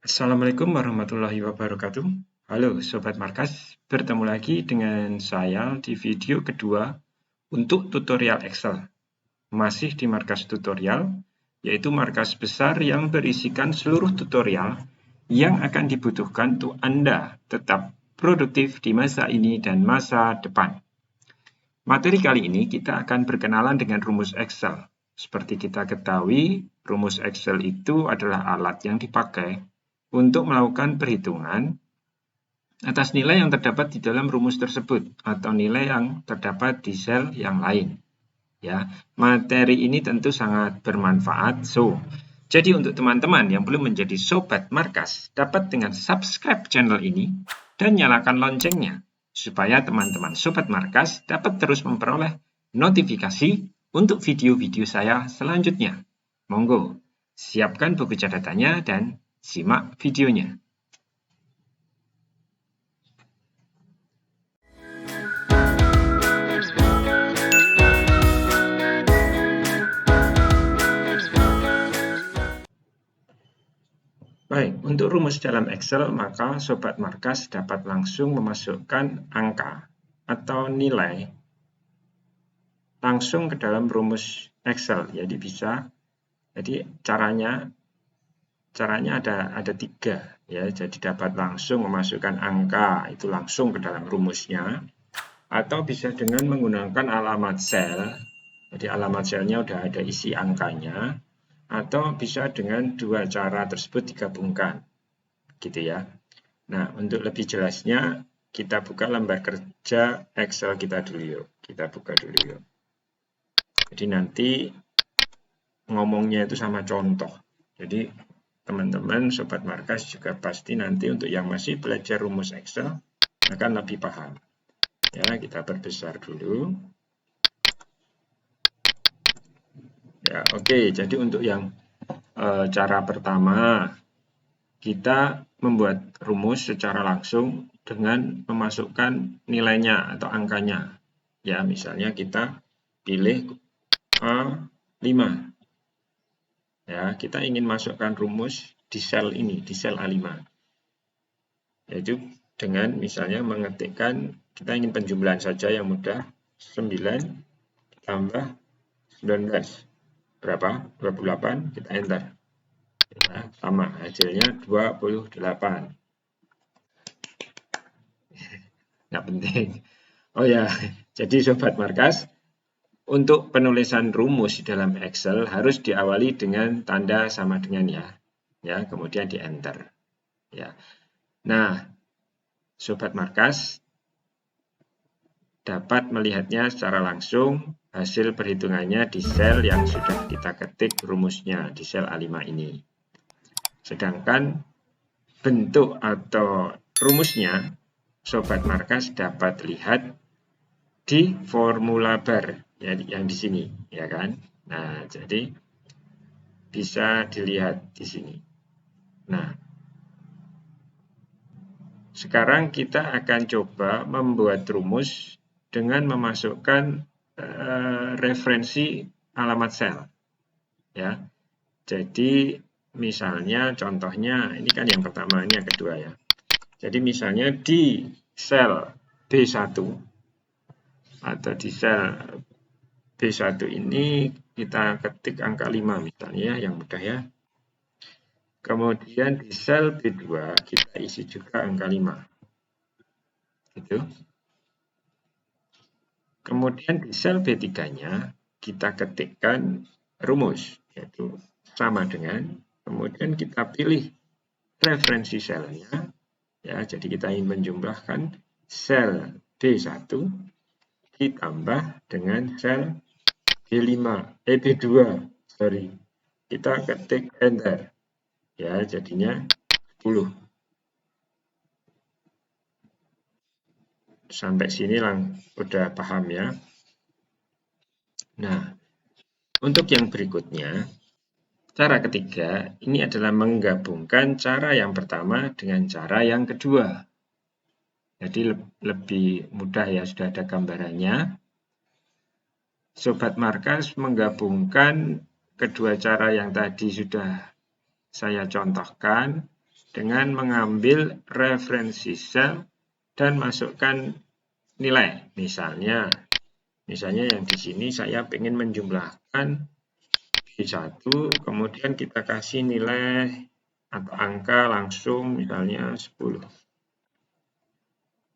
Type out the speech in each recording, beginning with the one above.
Assalamualaikum warahmatullahi wabarakatuh. Halo Sobat Markas, bertemu lagi dengan saya di video kedua untuk tutorial Excel. Masih di markas tutorial, yaitu markas besar yang berisikan seluruh tutorial yang akan dibutuhkan untuk Anda tetap produktif di masa ini dan masa depan. Materi kali ini kita akan berkenalan dengan rumus Excel. Seperti kita ketahui, rumus Excel itu adalah alat yang dipakai untuk melakukan perhitungan atas nilai yang terdapat di dalam rumus tersebut atau nilai yang terdapat di sel yang lain. Ya, materi ini tentu sangat bermanfaat. Jadi untuk teman-teman yang belum menjadi sobat markas, dapat dengan subscribe channel ini dan nyalakan loncengnya supaya teman-teman sobat markas dapat terus memperoleh notifikasi untuk video-video saya selanjutnya. Monggo, siapkan buku catatannya dan simak videonya. Baik, untuk rumus dalam Excel, maka Sobat Markas dapat langsung memasukkan angka atau nilai langsung ke dalam rumus Excel. Jadi caranya ada tiga, ya. Jadi dapat langsung memasukkan angka itu langsung ke dalam rumusnya, atau bisa dengan menggunakan alamat sel. Jadi alamat selnya udah ada isi angkanya, atau bisa dengan dua cara tersebut digabungkan, gitu ya. Nah, untuk lebih jelasnya kita buka lembar kerja Excel kita dulu yuk. Kita buka dulu yuk. Jadi nanti ngomongnya itu sama contoh. Jadi teman-teman Sobat Markas juga pasti nanti untuk yang masih belajar rumus Excel akan lebih paham. Ya, kita perbesar dulu. Ya, oke. Jadi untuk yang cara pertama, kita membuat rumus secara langsung dengan memasukkan nilainya atau angkanya. Ya, misalnya kita pilih A5. Ya, kita ingin masukkan rumus di sel ini, di sel A5. Yaitu dengan misalnya mengetikkan, kita ingin penjumlahan saja yang mudah, 9 tambah 19. Berapa? 28, kita enter. Ya, sama, hasilnya 28. Nggak penting. Oh ya, jadi Sobat Markas, untuk penulisan rumus di dalam Excel harus diawali dengan tanda sama dengan ya, kemudian di enter. Ya. Nah, Sobat Markas dapat melihatnya secara langsung hasil perhitungannya di sel yang sudah kita ketik rumusnya di sel A5 ini. Sedangkan bentuk atau rumusnya Sobat Markas dapat lihat di formula bar ya, yang di sini, ya kan? Nah, jadi bisa dilihat di sini. Nah, sekarang kita akan coba membuat rumus dengan memasukkan referensi alamat sel. Ya, jadi misalnya contohnya ini kan yang pertama, ini yang kedua ya. Jadi misalnya di sel B1 atau di sel B1 ini kita ketik angka 5 misalnya, yang mudah ya. Kemudian di sel B2 kita isi juga angka 5. Gitu. Kemudian di sel B3-nya kita ketikkan rumus, yaitu sama dengan, kemudian kita pilih referensi selnya, ya, jadi kita ingin menjumlahkan sel B1 ditambah dengan sel B2, kita ketik enter, ya, jadinya 10. Sampai sini udah paham ya. Nah, untuk yang berikutnya, cara ketiga ini adalah menggabungkan cara yang pertama dengan cara yang kedua. Jadi lebih mudah ya, sudah ada gambarannya. Sobat Markas menggabungkan kedua cara yang tadi sudah saya contohkan dengan mengambil referensi sel dan masukkan nilai. Misalnya yang di sini saya ingin menjumlahkan B1, kemudian kita kasih nilai atau angka langsung misalnya 10.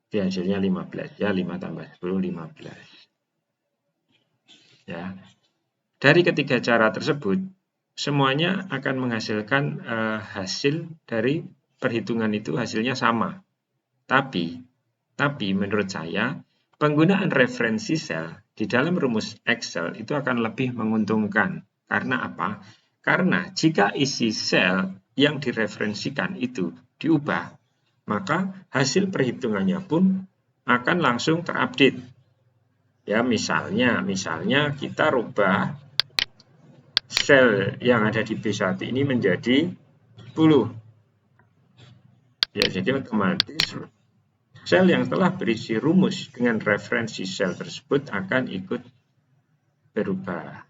Jadi hasilnya 15 ya, 5 tambah 10 15. Ya. Dari ketiga cara tersebut semuanya akan menghasilkan hasil dari perhitungan itu hasilnya sama. Tapi menurut saya penggunaan referensi sel di dalam rumus Excel itu akan lebih menguntungkan. Karena apa? Karena jika isi sel yang direferensikan itu diubah, maka hasil perhitungannya pun akan langsung terupdate. Ya, misalnya kita rubah sel yang ada di B1 ini menjadi 10. Ya, jadi otomatis sel yang telah berisi rumus dengan referensi sel tersebut akan ikut berubah.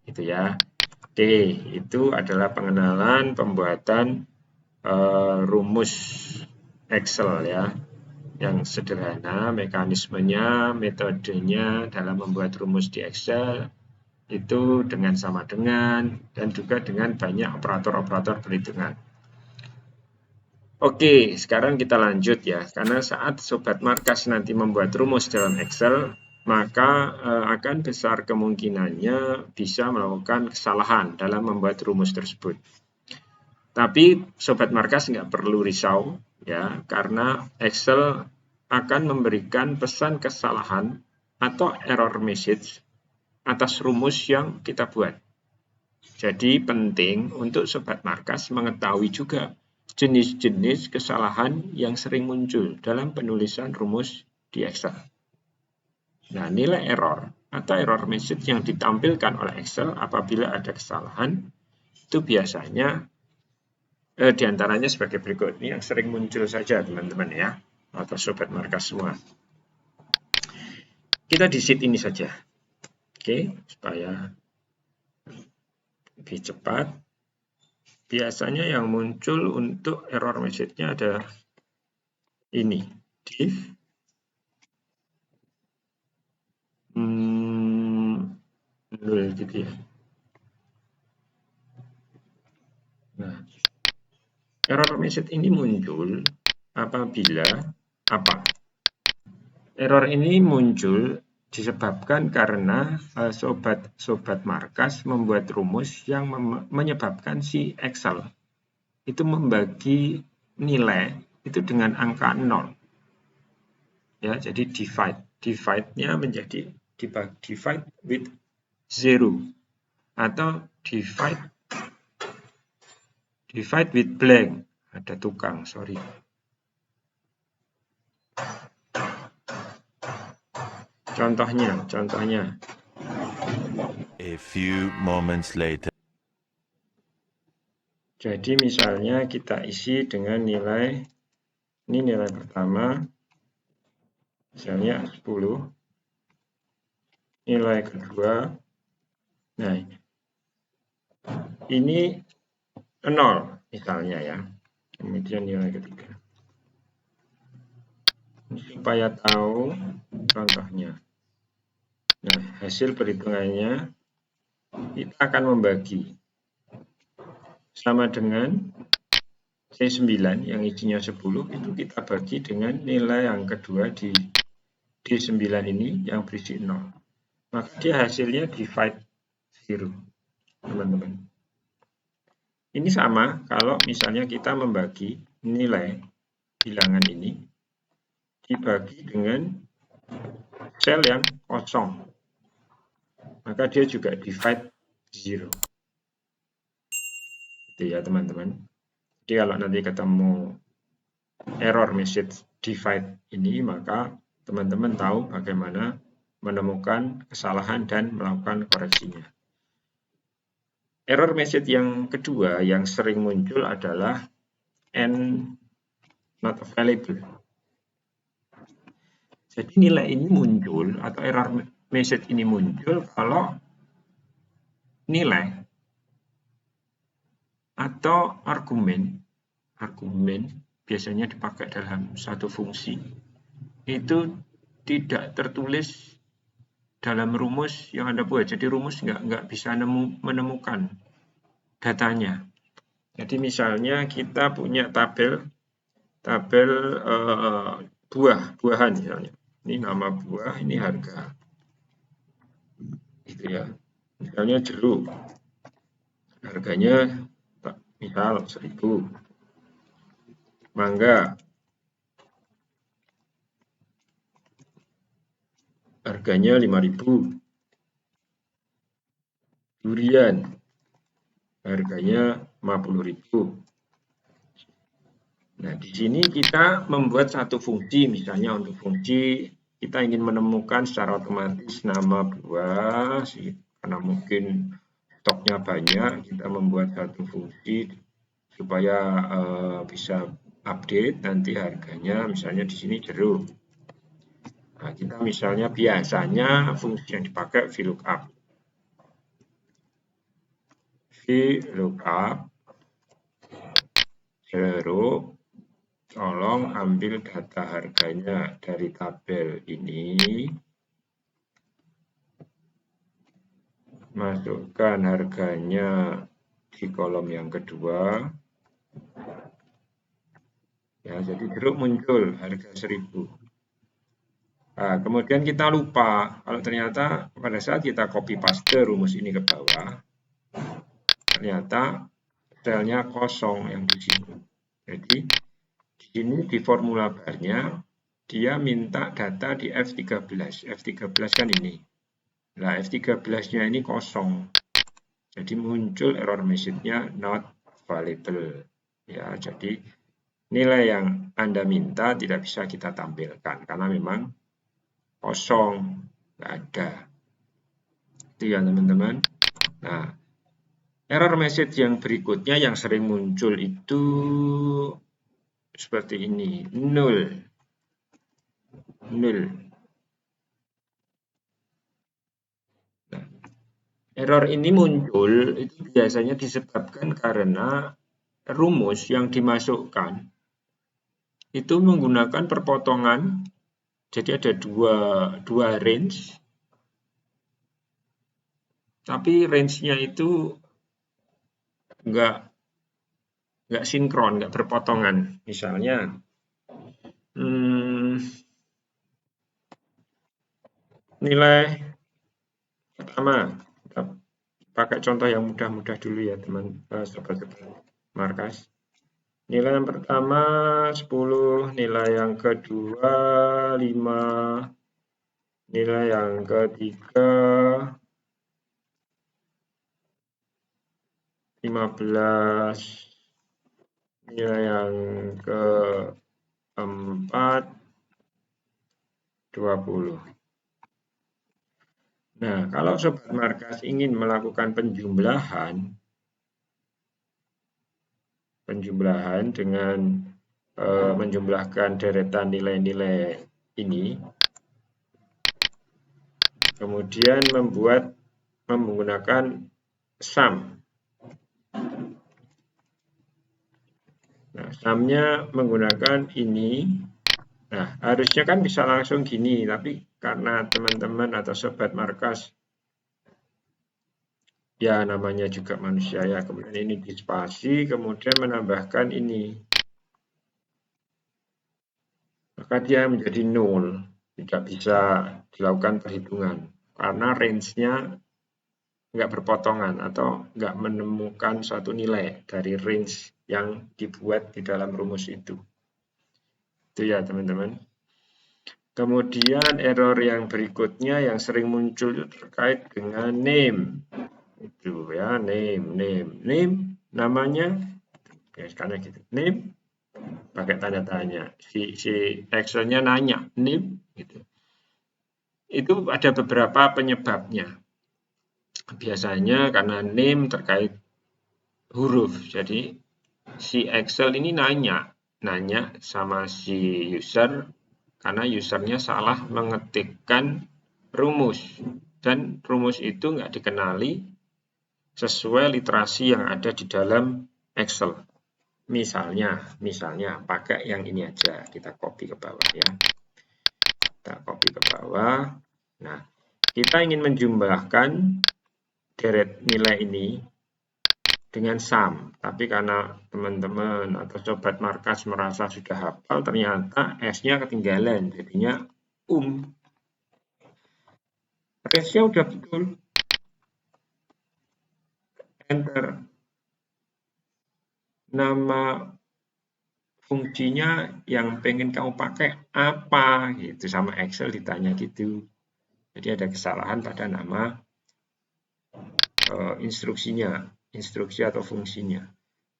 Itu ya. D, itu adalah pengenalan pembuatan rumus Excel ya. Yang sederhana, mekanismenya, metodenya dalam membuat rumus di Excel itu dengan sama dengan dan juga dengan banyak operator-operator perhitungan. Oke, sekarang kita lanjut ya, karena saat Sobat Markas nanti membuat rumus dalam Excel, maka akan besar kemungkinannya bisa melakukan kesalahan dalam membuat rumus tersebut. Tapi Sobat Markas nggak perlu risau ya, karena Excel akan memberikan pesan kesalahan atau error message atas rumus yang kita buat. Jadi penting untuk Sobat Markas mengetahui juga jenis-jenis kesalahan yang sering muncul dalam penulisan rumus di Excel. Nah, nilai error atau error message yang ditampilkan oleh Excel apabila ada kesalahan itu biasanya diantaranya sebagai berikut. Ini yang sering muncul saja teman-teman ya, atau Sobat Markas semua. Kita di sheet ini saja. Oke, supaya lebih cepat. Biasanya yang muncul untuk error message-nya ada ini, div nol gitu ya. Nah, error message ini muncul apabila apa? Error ini muncul disebabkan karena Sobat Markas membuat rumus yang menyebabkan si Excel itu membagi nilai itu dengan angka 0. Ya, jadi divide-nya menjadi divide with 0 atau divide with blank. Ada tukang, sorry. Contohnya. A few moments later. Jadi misalnya kita isi dengan nilai, ini nilai pertama, misalnya 10, nilai kedua, nah ini 0 misalnya ya, kemudian nilai ketiga. Supaya tahu contohnya. Nah, hasil perhitungannya kita akan membagi sama dengan C9 yang isinya 10 itu kita bagi dengan nilai yang kedua di D9 ini yang berisi 0. Maka dia hasilnya divide 0, teman-teman. Ini sama kalau misalnya kita membagi nilai bilangan ini dibagi dengan sel yang kosong. Maka dia juga divide 0. Itu ya teman-teman. Jadi kalau nanti ketemu error message divide ini, maka teman-teman tahu bagaimana menemukan kesalahan dan melakukan koreksinya. Error message yang kedua yang sering muncul adalah n not available. Jadi nilai ini muncul atau error message ini muncul kalau nilai atau argumen argumen biasanya dipakai dalam satu fungsi itu tidak tertulis dalam rumus yang Anda buat. Jadi rumus nggak bisa menemukan datanya. Jadi misalnya kita punya tabel buah-buahan misalnya. Ini nama buah, ini harga. Gitu ya. Misalnya jeruk. Harganya misal 1.000. Mangga. Harganya 5.000. Durian. Harganya 50.000. Nah, di sini kita membuat satu fungsi, misalnya untuk fungsi kita ingin menemukan secara otomatis nama buah, karena mungkin stoknya banyak, kita membuat satu fungsi supaya bisa update nanti harganya, misalnya di sini jeruk. Nah, kita misalnya biasanya fungsi yang dipakai VLOOKUP. VLOOKUP jeruk. Tolong ambil data harganya dari tabel ini, masukkan harganya di kolom yang kedua. Ya, jadi jeruk muncul harga 1.000. Nah, kemudian kita lupa kalau ternyata pada saat kita copy paste rumus ini ke bawah, ternyata selnya kosong yang di sini. Jadi di sini di formula barnya dia minta data di F13. F13 kan ini. Nah, F13-nya ini kosong. Jadi muncul error message-nya not available. Ya, jadi nilai yang Anda minta tidak bisa kita tampilkan karena memang kosong, nggak ada. Itu ya teman-teman. Nah, error message yang berikutnya yang sering muncul itu seperti ini, 0. Nah, error ini muncul itu biasanya disebabkan karena rumus yang dimasukkan itu menggunakan perpotongan. Jadi ada dua range, tapi range-nya itu nggak sinkron, nggak berpotongan. Misalnya, nilai pertama, kita pakai contoh yang mudah-mudah dulu ya teman, sobat-sobat markas. Nilai yang pertama 10, nilai yang kedua 5, nilai yang ketiga 15, nilai yang keempat 20. Nah, kalau sobat markas ingin melakukan penjumlahan dengan menjumlahkan deretan nilai-nilai ini, kemudian menggunakan sum. Nah, sumnya menggunakan ini. Nah, harusnya kan bisa langsung gini, tapi karena teman-teman atau sobat markas ya namanya juga manusia ya, kemudian ini di spasi, kemudian menambahkan ini, maka dia menjadi 0, tidak bisa dilakukan perhitungan karena range-nya nggak berpotongan atau nggak menemukan suatu nilai dari range yang dibuat di dalam rumus itu. Itu ya teman-teman. Kemudian error yang berikutnya yang sering muncul terkait dengan name. Itu ya, name namanya karena gitu, name pakai tanda tanya, si Excel-nya nanya name gitu. Itu ada beberapa penyebabnya. Biasanya karena name terkait huruf, jadi si Excel ini nanya sama si user karena usernya salah mengetikkan rumus dan rumus itu nggak dikenali sesuai literasi yang ada di dalam Excel. misalnya pakai yang ini aja, kita copy ke bawah ya. Kita copy ke bawah. Nah, kita ingin menjumlahkan deret nilai ini dengan sum, tapi karena teman-teman atau sobat markas merasa sudah hafal, ternyata S-nya ketinggalan, jadinya range-nya udah betul. Enter. Nama fungsinya yang pengen kamu pakai apa gitu, sama Excel ditanya gitu. Jadi ada kesalahan pada nama instruksi atau fungsinya.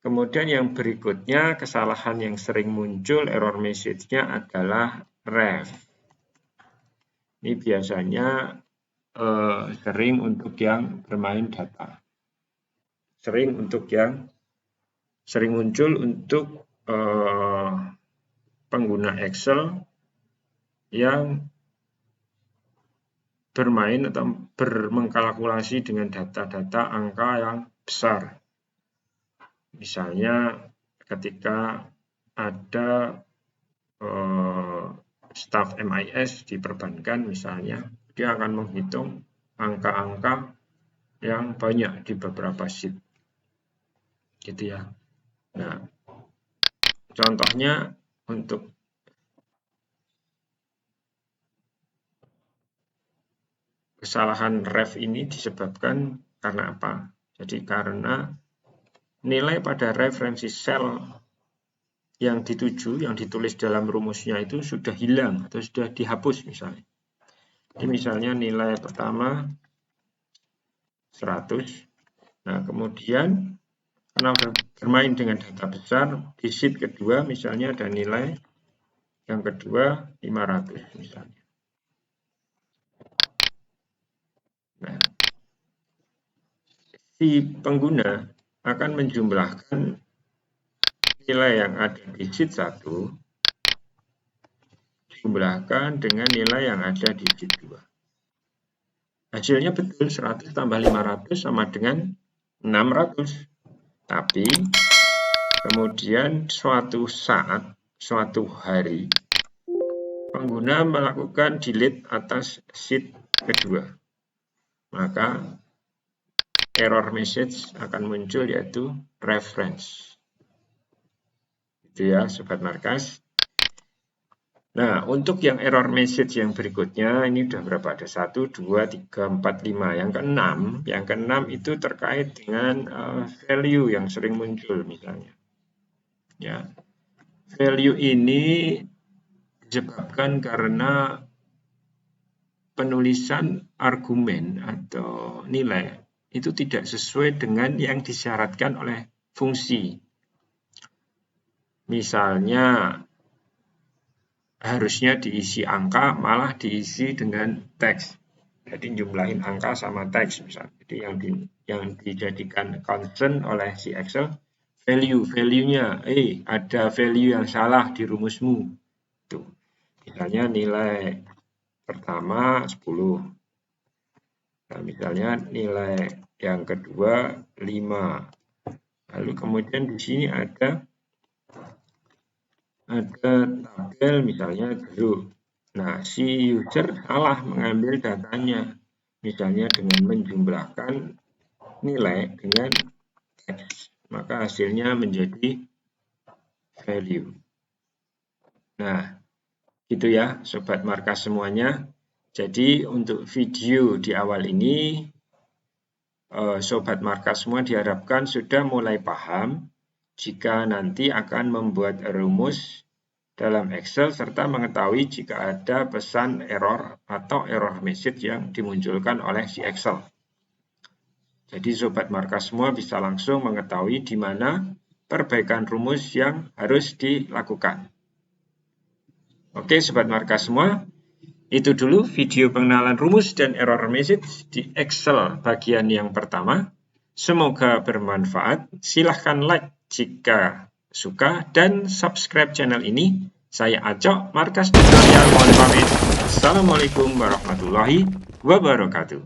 Kemudian yang berikutnya, kesalahan yang sering muncul error message-nya adalah ref. Ini biasanya sering untuk yang bermain data. Sering muncul untuk pengguna Excel yang bermain atau mengkalkulasi dengan data-data angka yang besar. Misalnya ketika ada staf MIS di perbankan misalnya, dia akan menghitung angka-angka yang banyak di beberapa sheet. Gitu ya. Nah, contohnya untuk kesalahan ref ini disebabkan karena apa? Jadi karena nilai pada referensi sel yang dituju, yang ditulis dalam rumusnya itu sudah hilang atau sudah dihapus misalnya. Ini misalnya nilai pertama 100. Nah, kemudian karena bermain dengan data besar, di sheet kedua misalnya ada nilai yang kedua 500 misalnya. Nah, si pengguna akan menjumlahkan nilai yang ada di sheet 1 dijumlahkan dengan nilai yang ada di sheet 2. Hasilnya betul, 100 tambah 500 sama dengan 600. Tapi kemudian suatu saat, suatu hari, pengguna melakukan delete atas sheet kedua. Maka error message akan muncul yaitu reference. Itu ya sobat markas. Nah, untuk yang error message yang berikutnya ini udah berapa? Ada 1, 2, 3, 4, 5. Yang keenam itu terkait dengan value yang sering muncul misalnya. Ya. Value ini disebabkan karena penulisan argumen atau nilai itu tidak sesuai dengan yang disyaratkan oleh fungsi. Misalnya harusnya diisi angka, malah diisi dengan teks. Jadi jumlahin angka sama teks misalnya. Jadi yang dijadikan concern oleh si Excel value-nya, ada value yang salah di rumusmu. Tuh. Misalnya nilai pertama 10. Nah, misalnya nilai yang kedua 5. Lalu kemudian di sini ada tabel misalnya grup. Nah, si user salah mengambil datanya. Misalnya dengan menjumlahkan nilai dengan teks. Maka hasilnya menjadi value. Nah, gitu ya sobat markas semuanya. Jadi untuk video di awal ini sobat markas semua diharapkan sudah mulai paham jika nanti akan membuat rumus dalam Excel serta mengetahui jika ada pesan error atau error message yang dimunculkan oleh si Excel. Jadi sobat markas semua bisa langsung mengetahui di mana perbaikan rumus yang harus dilakukan. Oke sobat markas semua, itu dulu video pengenalan rumus dan error message di Excel bagian yang pertama. Semoga bermanfaat. Silahkan like jika suka dan subscribe channel ini. Saya Acok, Markas Tutorial, mohon pamit. Assalamualaikum warahmatullahi wabarakatuh.